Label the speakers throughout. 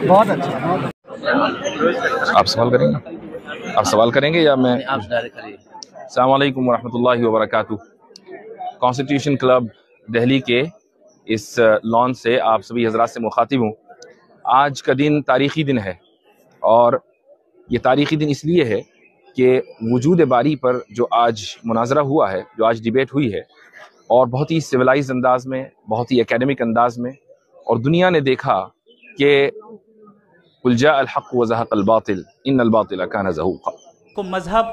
Speaker 1: بہت اچھا.
Speaker 2: آپ سوال کریں گے؟ آپ سوال کریں گے یا میں؟ السلام علیکم ورحمۃ اللہ وبرکاتہ. کانسٹیٹیوشن کلب دہلی کے اس لان سے آپ سبھی حضرات سے مخاطب ہوں. آج کا دن تاریخی دن ہے، اور یہ تاریخی دن اس لیے ہے کہ وجود باری پر جو آج مناظرہ ہوا ہے، جو آج ڈیبیٹ ہوئی ہے، اور بہت ہی سویلائز انداز میں، بہت ہی اکیڈمک انداز میں، اور دنیا نے دیکھا کہ قل جاء الحق وزهق الباطل ان الباطل كان زهوقا.
Speaker 3: کو مذہب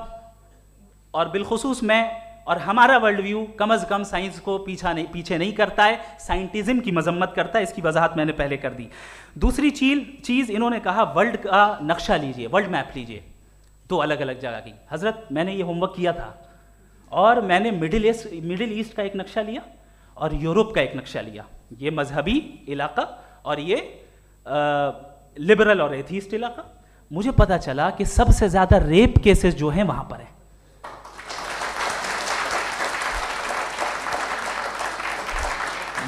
Speaker 3: اور بالخصوص میں اور ہمارا ورلڈ ویو کم از کم سائنس کو پیچھے نہیں کرتا ہے، سائنٹزم کی مذمت کرتا ہے. اس کی وضاحت میں نے پہلے کر دی. دوسری چیز انہوں نے کہا ورلڈ کا نقشہ لیجئے، ورلڈ میپ لیجئے، دو الگ الگ جگہ کی. حضرت میں نے یہ ہوم ورک کیا تھا، اور میں نے مڈل ایسٹ کا ایک نقشہ لیا اور یورپ کا ایک نقشہ لیا، یہ مذہبی علاقہ اور یہ لبرل اور ایتھیسٹ علاقہ. مجھے پتا چلا کہ سب سے زیادہ ریپ کیسز جو ہیں وہاں پر ہیں.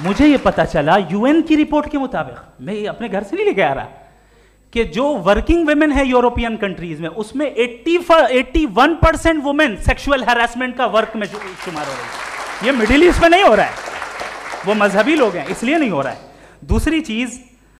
Speaker 3: مجھے یہ پتا چلا یو این کی رپورٹ کے مطابق، میں اپنے گھر سے نہیں لے کے آ رہا، کہ جو ورکنگ ویمن ہے یورپین کنٹریز میں، اس میں 81% وومن سیکشول ہراسمنٹ کا ورک میں شمار ہو رہی ہے. یہ مڈل ایسٹ میں نہیں ہو رہا ہے، وہ مذہبی لوگ ہیں اس لیے نہیں ہو رہا ہے. دوسری چیز